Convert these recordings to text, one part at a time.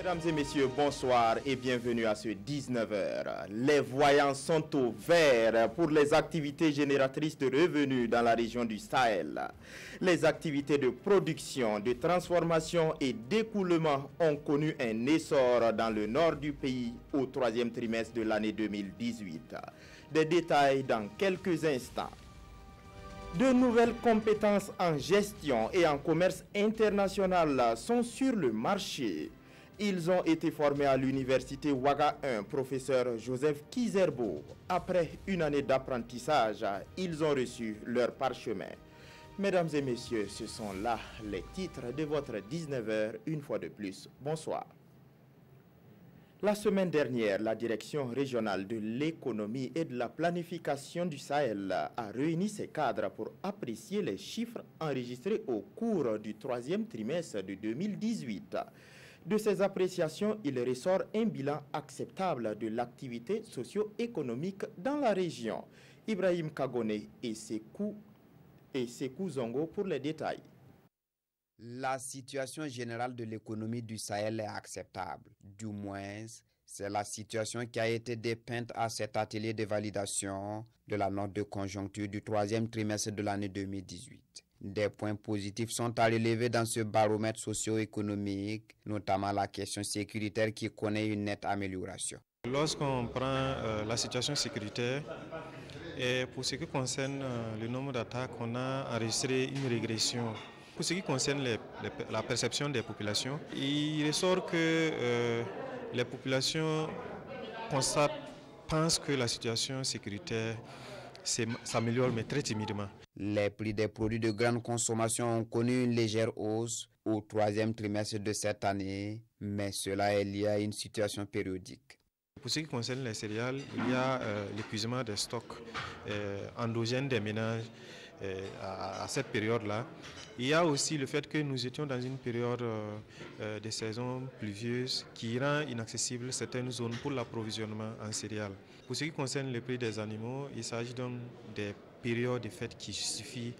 Mesdames et messieurs, bonsoir et bienvenue à ce 19h. Les voyants sont au vert pour les activités génératrices de revenus dans la région du Sahel. Les activités de production, de transformation et d'écoulement ont connu un essor dans le nord du pays au troisième trimestre de l'année 2018. Des détails dans quelques instants. De nouvelles compétences en gestion et en commerce international sont sur le marché. Ils ont été formés à l'université Ouaga 1, professeur Joseph Kizerbo. Après une année d'apprentissage, ils ont reçu leur parchemin. Mesdames et messieurs, ce sont là les titres de votre 19h, une fois de plus. Bonsoir. La semaine dernière, la direction régionale de l'économie et de la planification du Sahel a réuni ses cadres pour apprécier les chiffres enregistrés au cours du troisième trimestre de 2018. De ces appréciations, il ressort un bilan acceptable de l'activité socio-économique dans la région. Ibrahim Kagone et Sekou Zongo pour les détails. La situation générale de l'économie du Sahel est acceptable. Du moins, c'est la situation qui a été dépeinte à cet atelier de validation de la note de conjoncture du troisième trimestre de l'année 2018. Des points positifs sont à relever dans ce baromètre socio-économique, notamment la question sécuritaire qui connaît une nette amélioration. Lorsqu'on prend la situation sécuritaire, et pour ce qui concerne le nombre d'attaques, on a enregistré une régression. Pour ce qui concerne la perception des populations, il ressort que les populations pensent que la situation sécuritaire s'améliore, mais très timidement. Les prix des produits de grande consommation ont connu une légère hausse au troisième trimestre de cette année, mais cela est lié à une situation périodique. Pour ce qui concerne les céréales, il y a l'épuisement des stocks endogènes des ménages à cette période-là. Il y a aussi le fait que nous étions dans une période de saison pluvieuse qui rend inaccessible certaines zones pour l'approvisionnement en céréales. Pour ce qui concerne le prix des animaux, il s'agit donc des périodes de fête qui justifient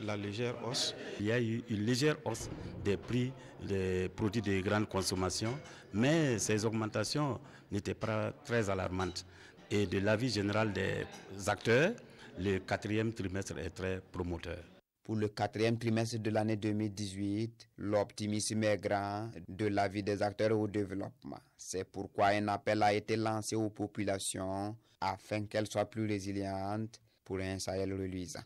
la légère hausse. Il y a eu une légère hausse des prix des produits de grande consommation, mais ces augmentations n'étaient pas très alarmantes. Et de l'avis général des acteurs, le quatrième trimestre est très promoteur. Pour le quatrième trimestre de l'année 2018, l'optimisme est grand de l'avis des acteurs au développement. C'est pourquoi un appel a été lancé aux populations afin qu'elles soient plus résilientes pour un Sahel reluisant.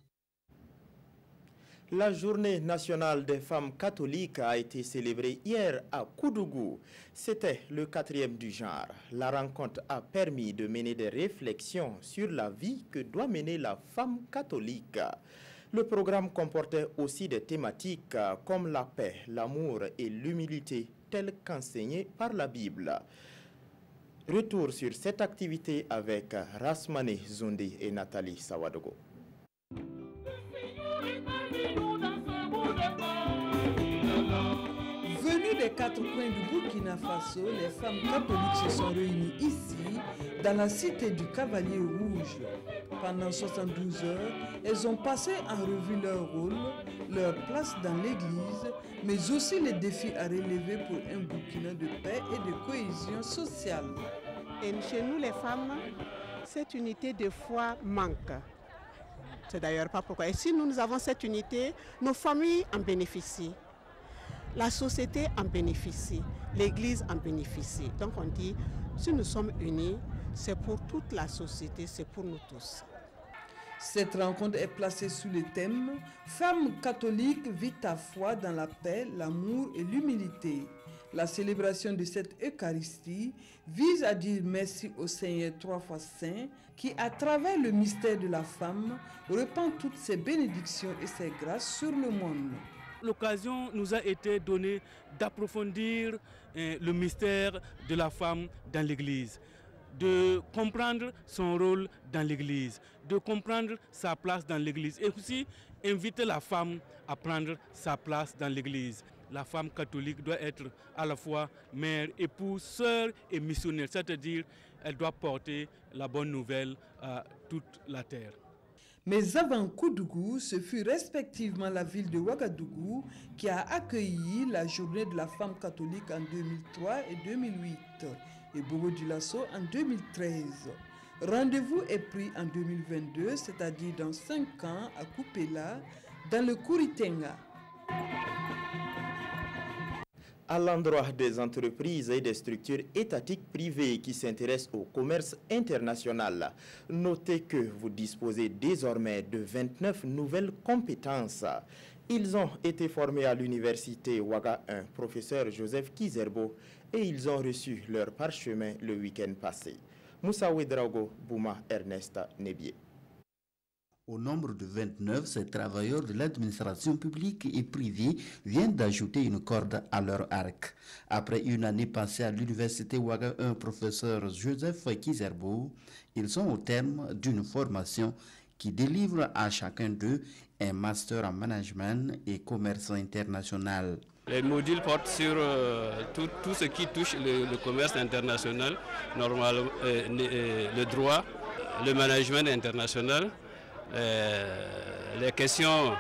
La journée nationale des femmes catholiques a été célébrée hier à Koudougou. C'était le 4e du genre. La rencontre a permis de mener des réflexions sur la vie que doit mener la femme catholique. Le programme comportait aussi des thématiques comme la paix, l'amour et l'humilité, telles qu'enseignées par la Bible. Retour sur cette activité avec Rasmane Zundi et Nathalie Sawadogo. Venues des quatre coins du Burkina Faso, les femmes catholiques se sont réunies ici, dans la cité du Cavalier Rouge. Pendant 72 heures, elles ont passé en revue leur rôle, leur place dans l'église, mais aussi les défis à relever pour un Burkina de paix et de cohésion sociale. Et chez nous, les femmes, cette unité de foi manque. C'est d'ailleurs pas pourquoi. Et si nous avons cette unité, nos familles en bénéficient. La société en bénéficie, l'Église en bénéficie. Donc on dit, si nous sommes unis, c'est pour toute la société, c'est pour nous tous. Cette rencontre est placée sous le thème « Femmes catholiques, vit ta foi dans la paix, l'amour et l'humilité ». La célébration de cette Eucharistie vise à dire merci au Seigneur trois fois saint qui, à travers le mystère de la femme, répand toutes ses bénédictions et ses grâces sur le monde. L'occasion nous a été donnée d'approfondir le mystère de la femme dans l'Église, de comprendre son rôle dans l'Église, de comprendre sa place dans l'Église et aussi inviter la femme à prendre sa place dans l'Église. La femme catholique doit être à la fois mère, épouse, sœur et missionnaire, c'est-à-dire elle doit porter la bonne nouvelle à toute la terre. Mais avant Koudougou, ce fut respectivement la ville de Ouagadougou qui a accueilli la journée de la femme catholique en 2003 et 2008 et Bobo Dioulasso en 2013. Rendez-vous est pris en 2022, c'est-à-dire dans 5 ans à Koupela, dans le Kouritenga. À l'endroit des entreprises et des structures étatiques privées qui s'intéressent au commerce international, notez que vous disposez désormais de 29 nouvelles compétences. Ils ont été formés à l'université Ouaga 1, professeur Joseph Kizerbo, et ils ont reçu leur parchemin le week-end passé. Moussa Ouedraogo, Bouma Ernest Nebié. Au nombre de 29, ces travailleurs de l'administration publique et privée viennent d'ajouter une corde à leur arc. Après une année passée à l'université Ouaga 1, professeur Joseph Kizerbo, ils sont au terme d'une formation qui délivre à chacun d'eux un master en management et commerce international. Les modules portent sur tout ce qui touche le commerce international, normalement le droit, le management international, les questions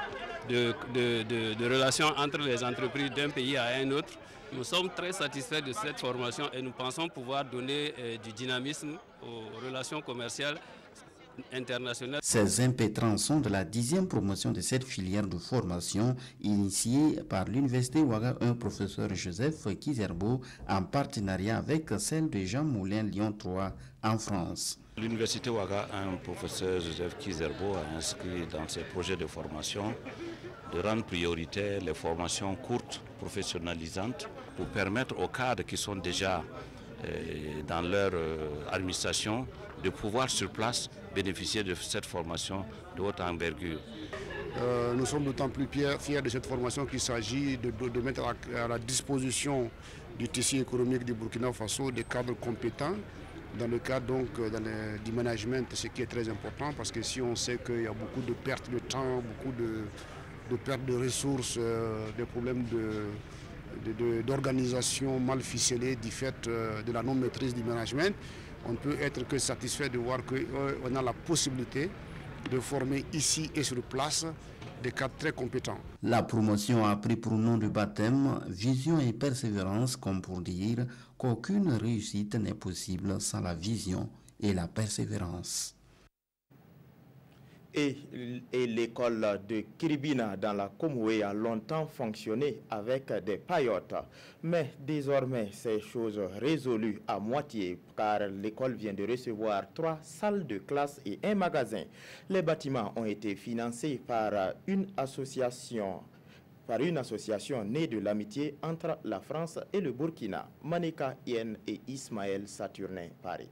de relations entre les entreprises d'un pays à un autre. Nous sommes très satisfaits de cette formation et nous pensons pouvoir donner du dynamisme aux relations commerciales internationales. Ces impétrants sont de la 10e promotion de cette filière de formation initiée par l'université Ouaga 1, professeur Joseph Kizerbo, en partenariat avec celle de Jean Moulin Lyon 3 en France. L'université Ouaga 1, professeur Joseph Kizerbo, a inscrit dans ses projets de formation de rendre prioritaire les formations courtes, professionnalisantes, pour permettre aux cadres qui sont déjà dans leur administration de pouvoir sur place bénéficier de cette formation de haute envergure. Nous sommes d'autant plus fiers de cette formation qu'il s'agit de mettre à la disposition du tissu économique du Burkina Faso des cadres compétents dans le cadre donc du management, ce qui est très important parce que si on sait qu'il y a beaucoup de pertes de temps, beaucoup de pertes de ressources, des problèmes d'organisation mal ficelée du fait de la non-maîtrise du management, on ne peut être que satisfait de voir qu'on a la possibilité de former ici et sur place des cadres très compétents. La promotion a pris pour nom de baptême vision et persévérance, comme pour dire qu'aucune réussite n'est possible sans la vision et la persévérance. Et l'école de Kiribina dans la Komoué a longtemps fonctionné avec des paillotes. Mais désormais, ces choses résolues à moitié car l'école vient de recevoir 3 salles de classe et un magasin. Les bâtiments ont été financés par une association née de l'amitié entre la France et le Burkina. Manika Yen et Ismaël Saturnin, Paris.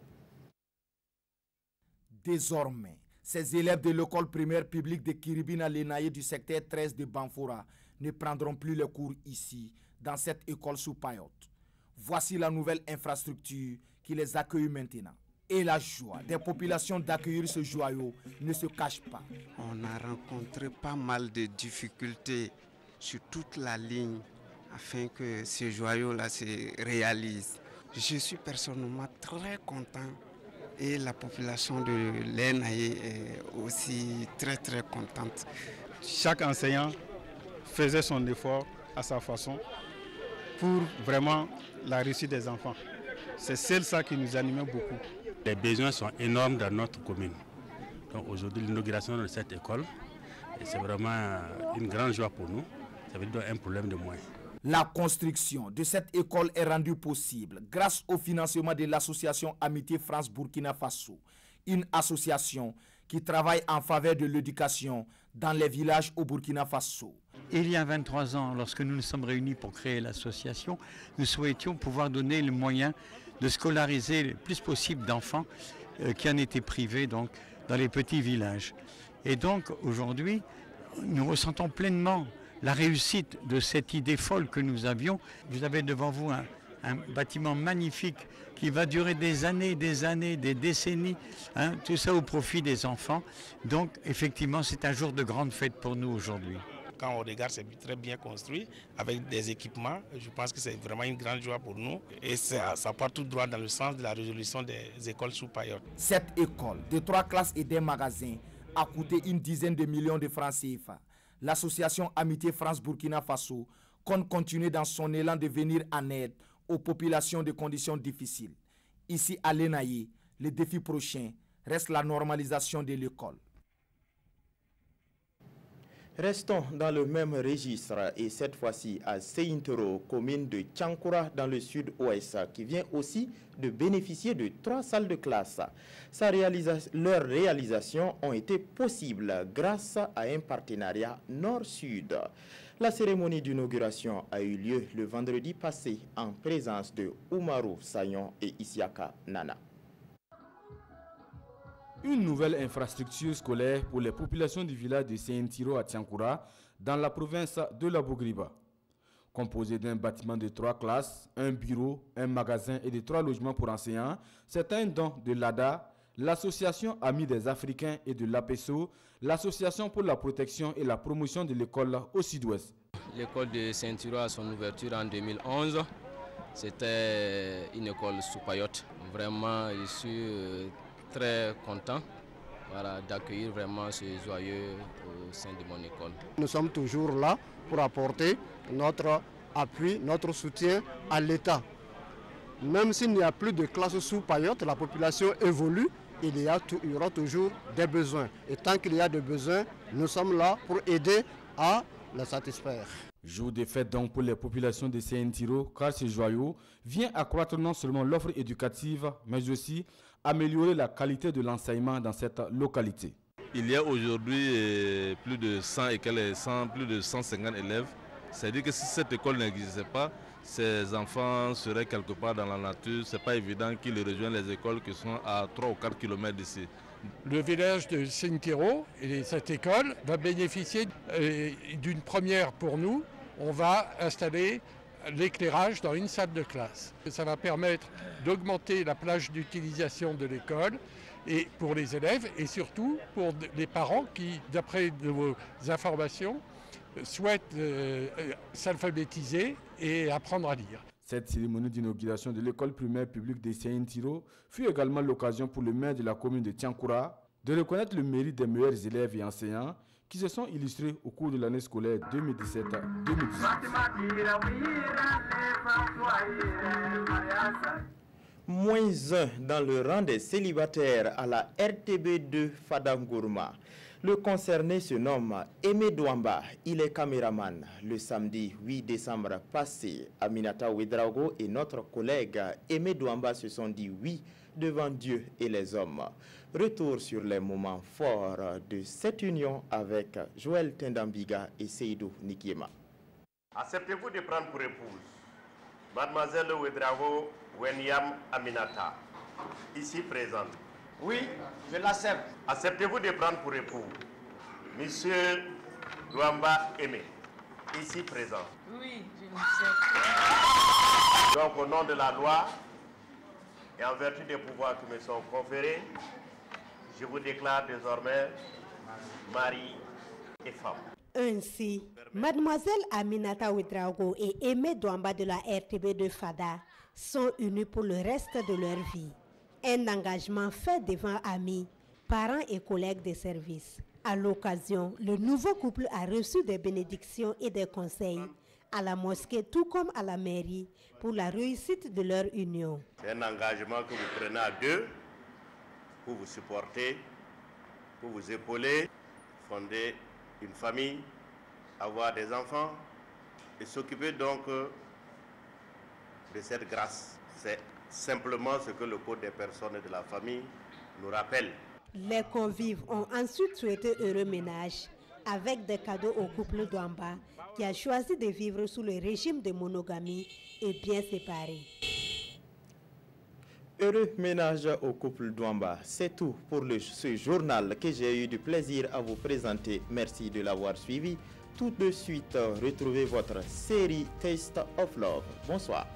Désormais, ces élèves de l'école primaire publique de Kiribina Lenaye du secteur 13 de Banfora ne prendront plus les cours ici, dans cette école sous paillote. Voici la nouvelle infrastructure qui les accueille maintenant. Et la joie des populations d'accueillir ce joyau ne se cache pas. On a rencontré pas mal de difficultés sur toute la ligne afin que ce joyau-là se réalise. Je suis personnellement très content. Et la population de l'Enaye est aussi très contente. Chaque enseignant faisait son effort à sa façon pour vraiment la réussite des enfants. C'est ça qui nous animait beaucoup. Les besoins sont énormes dans notre commune. Donc aujourd'hui, l'inauguration de cette école, c'est vraiment une grande joie pour nous. Ça veut dire un problème de moyens. La construction de cette école est rendue possible grâce au financement de l'association Amitié France-Burkina Faso, une association qui travaille en faveur de l'éducation dans les villages au Burkina Faso. Il y a 23 ans, lorsque nous nous sommes réunis pour créer l'association, nous souhaitions pouvoir donner le moyen de scolariser le plus possible d'enfants qui en étaient privés donc, dans les petits villages. Et donc aujourd'hui, nous ressentons pleinement la réussite de cette idée folle que nous avions. Vous avez devant vous un bâtiment magnifique qui va durer des années, des décennies, tout ça au profit des enfants. Donc effectivement, c'est un jour de grande fête pour nous aujourd'hui. Quand on regarde, c'est très bien construit, avec des équipements. Je pense que c'est vraiment une grande joie pour nous. Et ça part tout droit dans le sens de la résolution des écoles sous paillote. Cette école de 3 classes et des magasins a coûté une dizaine de millions de francs CFA. L'association Amitié France-Burkina Faso compte continuer dans son élan de venir en aide aux populations de conditions difficiles. Ici à Lenaye, le défi prochain reste la normalisation de l'école. Restons dans le même registre et cette fois-ci à Seyintoro, commune de Tchankura dans le sud-ouest, qui vient aussi de bénéficier de 3 salles de classe. Leurs réalisations ont été possibles grâce à un partenariat nord-sud. La cérémonie d'inauguration a eu lieu le vendredi passé en présence de Oumarou Sayon et Isiaka Nana. Une nouvelle infrastructure scolaire pour les populations du village de Seyintiro à Tchankura, dans la province de la Bougriba. Composé d'un bâtiment de 3 classes, un bureau, un magasin et de 3 logements pour enseignants, c'est un don de l'ADA, l'Association Amis des Africains et de l'APESO, l'Association pour la protection et la promotion de l'école au sud-ouest. L'école de Seyintiro a son ouverture en 2011. C'était une école sous paillote. Vraiment, je suis très content d'accueillir vraiment ce joyeux au sein de mon école. Nous sommes toujours là pour apporter notre appui, notre soutien à l'État. Même s'il n'y a plus de classes sous paillote, la population évolue, il y aura toujours des besoins. Et tant qu'il y a des besoins, nous sommes là pour aider à les satisfaire. Jour de fête donc pour les populations de Seyintiro, car ce joyau vient accroître non seulement l'offre éducative, mais aussi améliorer la qualité de l'enseignement dans cette localité. Il y a aujourd'hui plus de 150 élèves. C'est-à-dire que si cette école n'existait pas, ces enfants seraient quelque part dans la nature. Ce n'est pas évident qu'ils rejoignent les écoles qui sont à 3 ou 4 km d'ici. Le village de Seyintiro et cette école va bénéficier d'une première pour nous. On va installer l'éclairage dans une salle de classe. Ça va permettre d'augmenter la plage d'utilisation de l'école et pour les élèves et surtout pour les parents qui, d'après nos informations, souhaitent s'alphabétiser et apprendre à lire. Cette cérémonie d'inauguration de l'école primaire publique de Seyintiro fut également l'occasion pour le maire de la commune de Tchankura de reconnaître le mérite des meilleurs élèves et enseignants qui se sont illustrés au cours de l'année scolaire 2017-2018. -1 dans le rang des célibataires à la RTB2 Fadangourma. Le concerné se nomme Aimé Douamba, il est caméraman. Le samedi 8 décembre passé, Aminata Ouedraogo et notre collègue Aimé Douamba se sont dit oui devant Dieu et les hommes. Retour sur les moments forts de cette union avec Joël Tendambiga et Seydou Nikiema. Acceptez-vous de prendre pour épouse Mademoiselle Ouedraogo Wenyam Aminata, ici présente? Oui, je l'accepte. Acceptez-vous de prendre pour époux Monsieur Douamba Aimé, ici présent? Oui, je l'accepte. Donc au nom de la loi et en vertu des pouvoirs qui me sont conférés, je vous déclare désormais mari et femme. Ainsi, Mademoiselle Aminata Ouedraogo et Aimé Douamba de la RTB de Fada sont unis pour le reste de leur vie. Un engagement fait devant amis, parents et collègues de service. À l'occasion, le nouveau couple a reçu des bénédictions et des conseils à la mosquée tout comme à la mairie pour la réussite de leur union. C'est un engagement que vous prenez à deux pour vous supporter, pour vous épauler, fonder une famille, avoir des enfants et s'occuper donc de cette grâce. C'est simplement ce que le code des personnes et de la famille nous rappelle. Les convives ont ensuite souhaité heureux ménage avec des cadeaux au couple Douamba qui a choisi de vivre sous le régime de monogamie et bien séparé. Heureux ménage au couple Douamba. C'est tout pour ce journal que j'ai eu du plaisir à vous présenter. Merci de l'avoir suivi. Tout de suite, retrouvez votre série Taste of Love. Bonsoir.